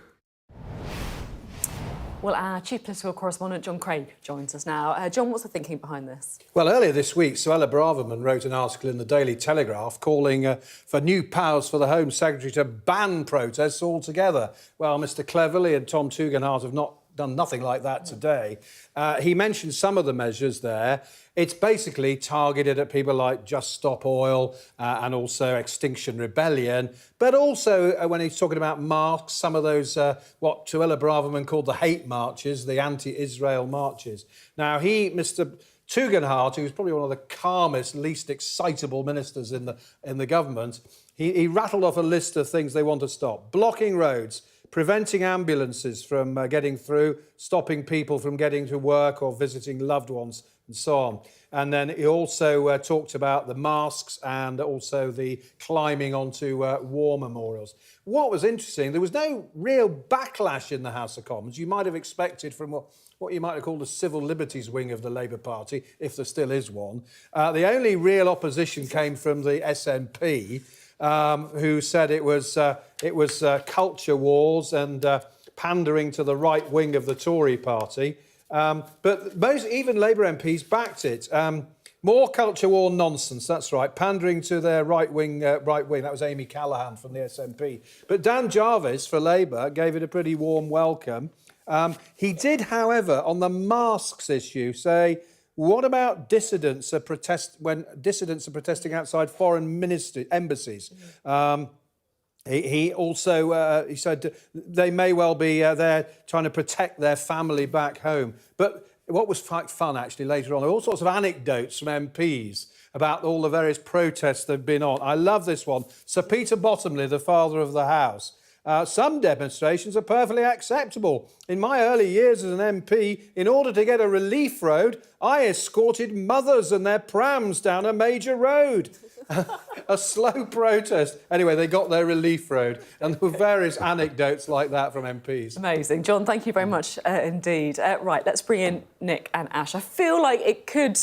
Well, our chief political correspondent, John Craig, joins us now. John, what's the thinking behind this? Well, earlier this week, Suella Braverman wrote an article in the Daily Telegraph calling for new powers for the Home Secretary to ban protests altogether. Well, Mr Cleverly and Tom Tugendhat have done nothing like that today. He mentioned some of the measures there. It's basically targeted at people like Just Stop Oil and also Extinction Rebellion. But also, when he's talking about masks, some of those, what Suella Braverman called the hate marches, the anti-Israel marches. Now, Mr Tugendhat, who's probably one of the calmest, least excitable ministers in the government, he rattled off a list of things they want to stop. Blocking roads, preventing ambulances from getting through, stopping people from getting to work or visiting loved ones, and so on. And then he also talked about the masks and also the climbing onto war memorials. What was interesting, there was no real backlash in the House of Commons. You might have expected from what you might have called the civil liberties wing of the Labour Party, if there still is one. The only real opposition came from the SNP, who said it was culture wars and pandering to the right wing of the Tory party. But even Labour MPs backed it. More culture war nonsense, that's right, pandering to their right wing. That was Amy Callaghan from the SNP. But Dan Jarvis for Labour gave it a pretty warm welcome. He did, however, on the masks issue, say, what about dissidents when dissidents are protesting outside foreign embassies? He also he said they may well be there trying to protect their family back home. But what was quite fun, actually, later on, there were all sorts of anecdotes from MPs about all the various protests they've been on. I love this one. Sir Peter Bottomley, the father of the House. Some demonstrations are perfectly acceptable. In my early years as an MP, in order to get a relief road, I escorted mothers and their prams down a major road. A slow protest. Anyway, they got their relief road, and there were various anecdotes like that from MPs. Amazing. John, thank you very much indeed. Right, let's bring in Nick and Ash. I feel like it could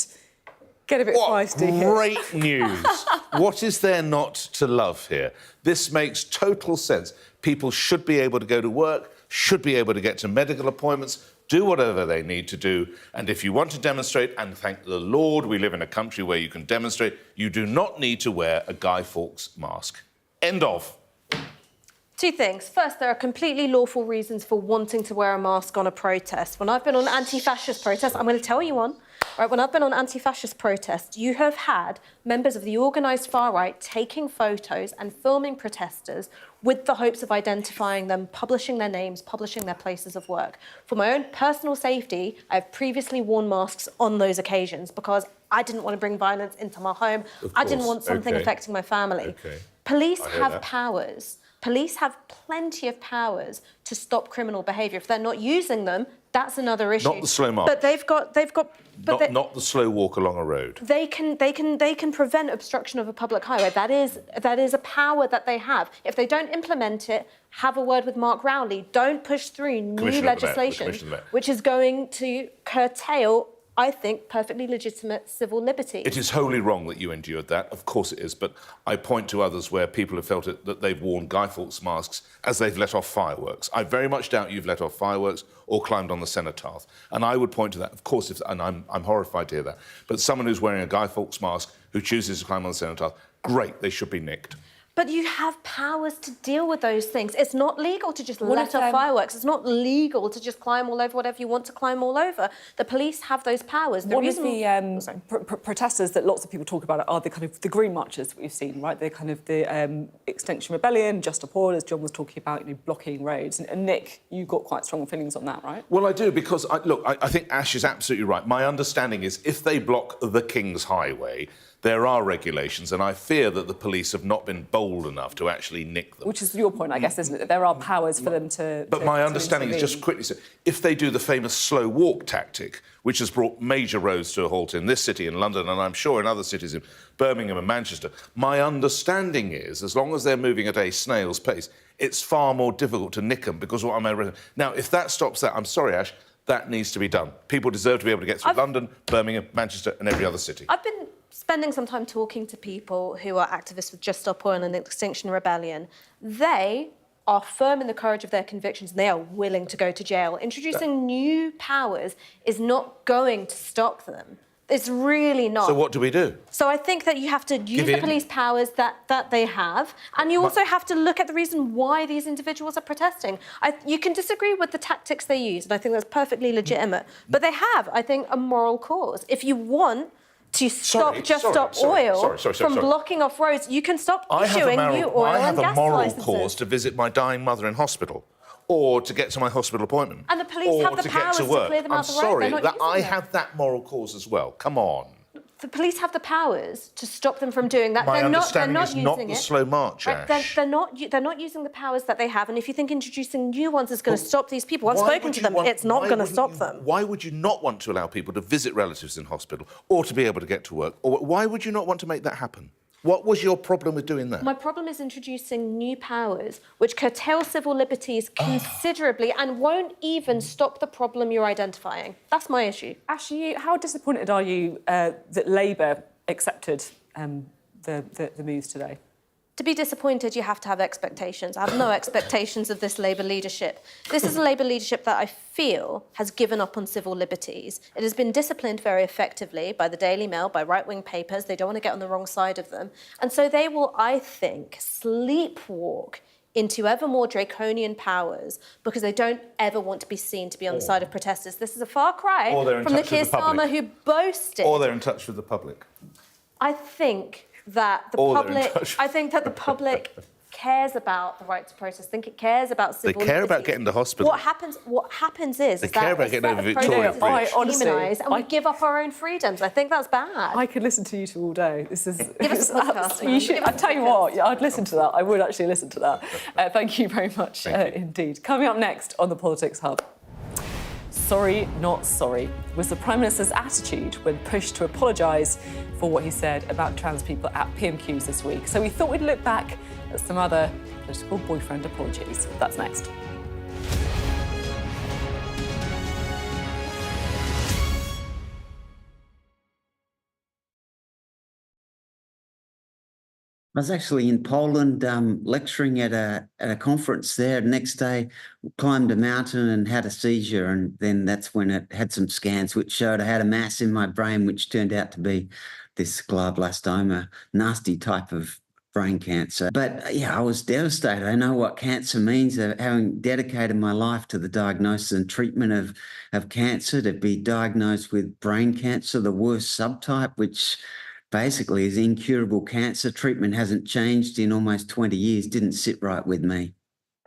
get a bit feisty here. Great news. What is there not to love here? This makes total sense. People should be able to go to work, should be able to get to medical appointments, do whatever they need to do. And if you want to demonstrate, and thank the Lord we live in a country where you can demonstrate, you do not need to wear a Guy Fawkes mask. End of. Two things. First, there are completely lawful reasons for wanting to wear a mask on a protest. When I've been on anti-fascist protests, I'm going to tell you one. Right, when I've been on anti-fascist protests, you have had members of the organised far right taking photos and filming protesters with the hopes of identifying them, publishing their names, publishing their places of work. For my own personal safety, I've previously worn masks on those occasions because I didn't want to bring violence into my home. I didn't want something affecting my family. Police have powers. Police have plenty of powers to stop criminal behaviour. If they're not using them, that's another issue. Not the slow march. But they've got. Not the slow walk along a road. They can prevent obstruction of a public highway. That is a power that they have. If they don't implement it, have a word with Mark Rowley. Don't push through new legislation, which is going to curtail, I think, perfectly legitimate civil liberties. It is wholly wrong that you endured that. Of course it is. But I point to others where people have felt that they've worn Guy Fawkes masks as they've let off fireworks. I very much doubt you've let off fireworks or climbed on the cenotaph. And I would point to that, of course, and I'm horrified to hear that. But someone who's wearing a Guy Fawkes mask who chooses to climb on the cenotaph, great, they should be nicked. But you have powers to deal with those things. It's not legal to just let off fireworks. It's not legal to just climb all over whatever you want to climb all over. The police have those powers. One of the protesters that lots of people talk about are the kind of the green marches that we've seen, right? The kind of the Extinction Rebellion, Just Stop Oil, as John was talking about, blocking roads. And Nick, you've got quite strong feelings on that, right? Well, I do, because, I think Ash is absolutely right. My understanding is if they block the King's Highway, there are regulations, and I fear that the police have not been bold enough to actually nick them. Which is your point, I guess, isn't it? That there are powers for them to... But my understanding is, just quickly, so if they do the famous slow walk tactic, which has brought major roads to a halt in this city, in London, and I'm sure in other cities, in Birmingham and Manchester, my understanding is, as long as they're moving at a snail's pace, it's far more difficult to nick them, because what I'm... Now, if that stops that, I'm sorry, Ash, that needs to be done. People deserve to be able to get through London, Birmingham, Manchester and every other city. I've been spending some time talking to people who are activists with Just Stop Oil and Extinction Rebellion. They are firm in the courage of their convictions and they are willing to go to jail. Introducing new powers is not going to stop them. It's really not. So what do we do? So I think that you have to use the police powers that they have, and you also have to look at the reason why these individuals are protesting. You can disagree with the tactics they use, and I think that's perfectly legitimate, but they have, I think, a moral cause. If you want to stop Stop Oil from blocking off roads, you can stop issuing new oil and gas licenses. I have a moral cause to visit my dying mother in hospital, or to get to my hospital appointment, and the police have the powers to clear them out the road. I'm sorry, that I have that moral cause as well. Come on. The police have the powers to stop them from doing that. My understanding is not not using the it. slow march, Ash. They're not using the powers that they have. And if you think introducing new ones is going to stop these people, I've spoken to them. It's not going to stop them. Why would you not want to allow people to visit relatives in hospital, or to be able to get to work? Or why would you not want to make that happen? What was your problem with doing that? My problem is introducing new powers which curtail civil liberties considerably and won't even stop the problem you're identifying. That's my issue. Ash, how disappointed are you that Labour accepted the moves today? To be disappointed, you have to have expectations. I have no expectations of this Labour leadership. This is a Labour leadership that I feel has given up on civil liberties. It has been disciplined very effectively by the Daily Mail, by right-wing papers. They don't want to get on the wrong side of them. And so they will, I think, sleepwalk into ever more draconian powers because they don't ever want to be seen to be on the side of protesters. This is a far cry from the Keir Starmer who boasted. Or they're in touch with the public. I think that the public cares about the right to protest. I think it cares about civil They care liberties. about getting to hospital. What happens is they care about getting over Victoria Bridge. Honestly, and we give up our own freedoms. I think that's bad. I could listen to you two all day. This is. Give us a podcast. You should. I tell you what, I'd listen to that. I would actually listen to that. Thank you very much indeed. Coming up next on the Politics Hub. Sorry, not sorry, was the Prime Minister's attitude when pushed to apologise for what he said about trans people at PMQs this week. So we thought we'd look back at some other political boyfriend apologies. That's next. I was actually in Poland lecturing at a conference there. Next day, climbed a mountain and had a seizure, and then that's when it had some scans which showed I had a mass in my brain, which turned out to be this glioblastoma, nasty type of brain cancer. But yeah, I was devastated. I know what cancer means, having dedicated my life to the diagnosis and treatment of cancer, to be diagnosed with brain cancer, the worst subtype, which basically is incurable cancer. Treatment hasn't changed in almost 20 years, didn't sit right with me.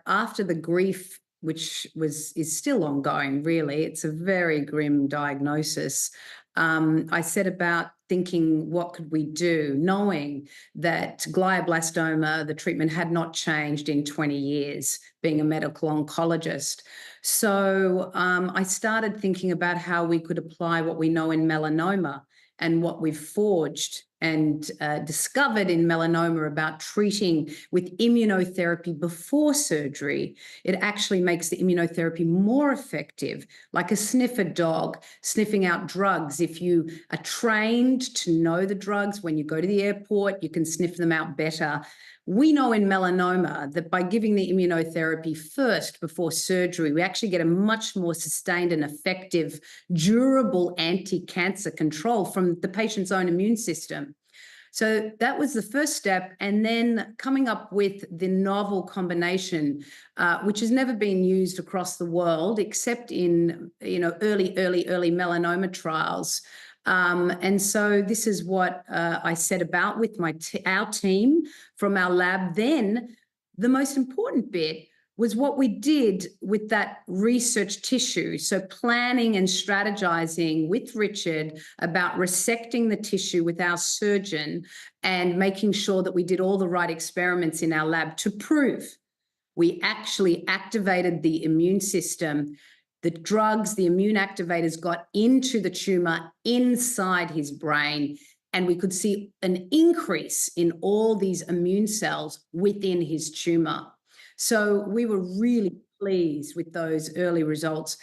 After the grief, which is still ongoing, really, it's a very grim diagnosis. I set about thinking, what could we do, knowing that glioblastoma, the treatment had not changed in 20 years, being a medical oncologist. So I started thinking about how we could apply what we know in melanoma and what we've forged and discovered in melanoma about treating with immunotherapy before surgery. It actually makes the immunotherapy more effective, like a sniffer dog sniffing out drugs. If you are trained to know the drugs, when you go to the airport, you can sniff them out better. We know in melanoma that by giving the immunotherapy first before surgery, we actually get a much more sustained and effective, durable anti-cancer control from the patient's own immune system. So that was the first step. And then coming up with the novel combination, which has never been used across the world, except in, early melanoma trials. And so this is what I set about with our team from our lab. Then the most important bit was what we did with that research tissue. So planning and strategizing with Richard about resecting the tissue with our surgeon and making sure that we did all the right experiments in our lab to prove we actually activated the immune system. The drugs, the immune activators got into the tumor inside his brain, and we could see an increase in all these immune cells within his tumor. So we were really pleased with those early results.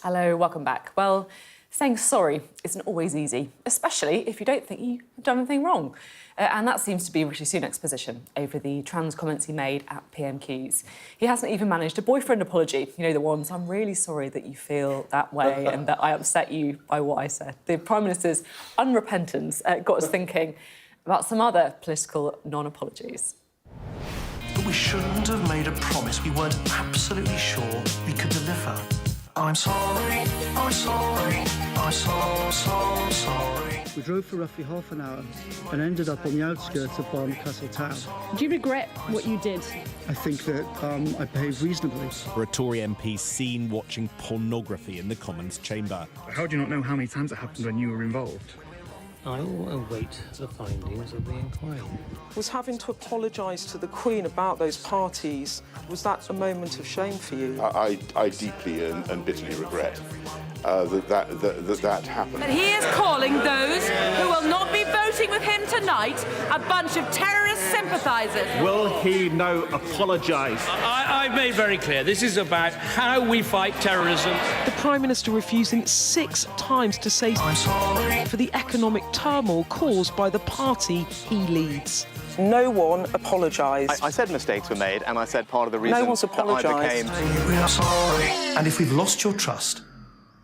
Hello, welcome back. Well, saying sorry isn't always easy, especially if you don't think you've done anything wrong. And that seems to be Rishi Sunak's position over the trans comments he made at PMQs. He hasn't even managed a boyfriend apology. You know, the ones, I'm really sorry that you feel that way and that I upset you by what I said. The Prime Minister's unrepentance got us thinking about some other political non-apologies. But we shouldn't have made a promise we weren't absolutely sure we could deliver. I'm sorry, I'm sorry, I'm so sorry. We drove for roughly half an hour and ended up on the outskirts of Castle Town. Do you regret what you did? I think that I behaved reasonably. For a Tory MP seen watching pornography in the Commons chamber. How do you not know how many times it happened when you were involved? I will await the findings of the inquiry. Was having to apologise to the Queen about those parties, was that a moment of shame for you? I deeply and bitterly regret that happened. But he is calling those who will not be voting with him tonight a bunch of terrorist sympathisers. Will he now apologise? I've made very clear, this is about how we fight terrorism. The Prime Minister refusing 6 times to say I'm sorry for the economic turmoil caused by the party he leads. No one apologised. I said mistakes were made, and I said part of the reason no one's that I apologised. became... We are sorry. And if we've lost your trust,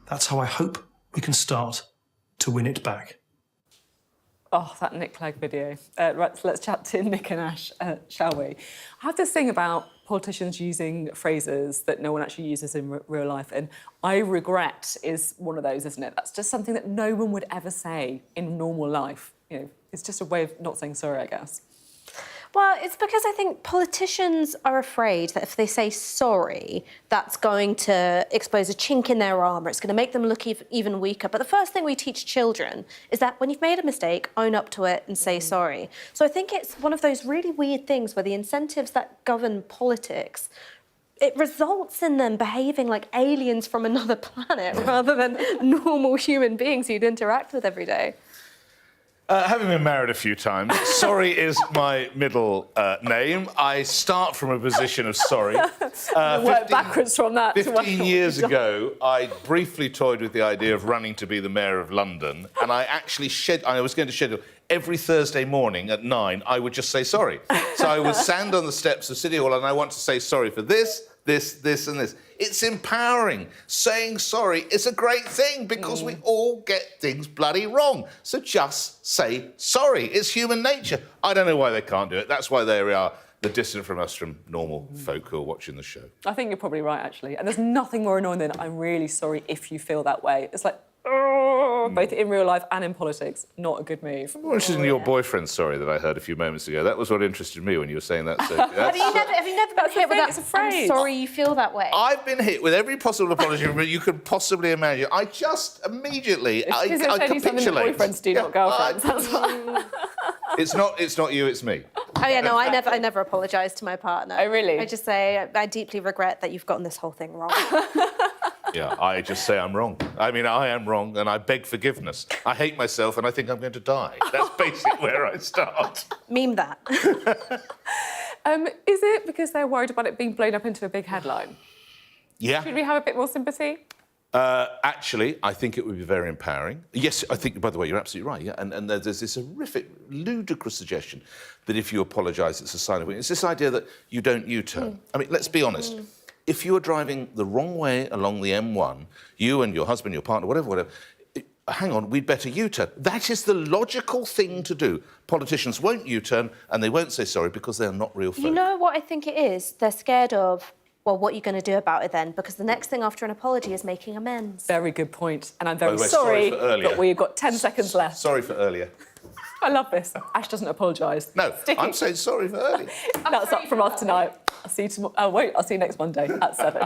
that's how I hope we can start to win it back. Oh, that Nick Clegg video. Right, so let's chat to Nick and Ash, shall we? I have this thing about politicians using phrases that no one actually uses in real life, and I regret is one of those, isn't it? That's just something that no one would ever say in normal life. You know, it's just a way of not saying sorry, I guess. Well, it's because I think politicians are afraid that if they say sorry, that's going to expose a chink in their armour. It's going to make them look even weaker. But the first thing we teach children is that when you've made a mistake, own up to it and say sorry. So I think it's one of those really weird things where the incentives that govern politics, it results in them behaving like aliens from another planet rather than normal human beings you'd interact with every day. Having been married a few times, sorry is my middle name. I start from a position of sorry. Work backwards from that. 15 years ago, I briefly toyed with the idea of running to be the mayor of London, and I actually I was going to schedule every Thursday morning at 9, I would just say sorry. So I would stand on the steps of City Hall and I want to say sorry for this, this and this. It's empowering. Saying sorry is a great thing because we all get things bloody wrong. So just say sorry. It's human nature. I don't know why they can't do it. That's why they are the distant from us from normal folk who are watching the show. I think you're probably right, actually. And there's nothing more annoying than I'm really sorry if you feel that way. It's like, both in real life and in politics, not a good move. I'm more interested in your boyfriend's sorry that I heard a few moments ago. That was what interested me when you were saying that. So Have you never been hit with that? I'm sorry you feel that way. I've been hit with every possible apology you could possibly imagine. I just immediately, I capitulate. Boyfriends do, not girlfriends. That's why. It's not you, it's me. Oh yeah, no, I never apologise to my partner. Oh really? I just say I deeply regret that you've gotten this whole thing wrong. Yeah, I just say I'm wrong. I mean, I am wrong, and I beg forgiveness. I hate myself, and I think I'm going to die. That's basically where I start. Meme that. Is it because they're worried about it being blown up into a big headline? Yeah. Should we have a bit more sympathy? Actually, I think it would be very empowering. Yes, I think, by the way, you're absolutely right. Yeah, and there's this horrific, ludicrous suggestion that if you apologise, it's a sign of weakness. It's this idea that you don't U-turn. I mean, let's be honest. if you are driving the wrong way along the M1, you and your husband, your partner, whatever, hang on, we'd better U-turn. That is the logical thing to do. Politicians won't U-turn and they won't say sorry because they're not real folk. You know what I think it is? They're scared of, well, what are you going to do about it then? Because the next thing after an apology is making amends. Very good point. And I'm very By the way, sorry for earlier. but we've got 10 seconds left. Sorry for earlier. I love this. Ash doesn't apologise. No, Sticky. I'm saying sorry for earlier. That's up from us tonight. I'll see you tomorrow. Oh, wait, I'll see you next Monday at 7.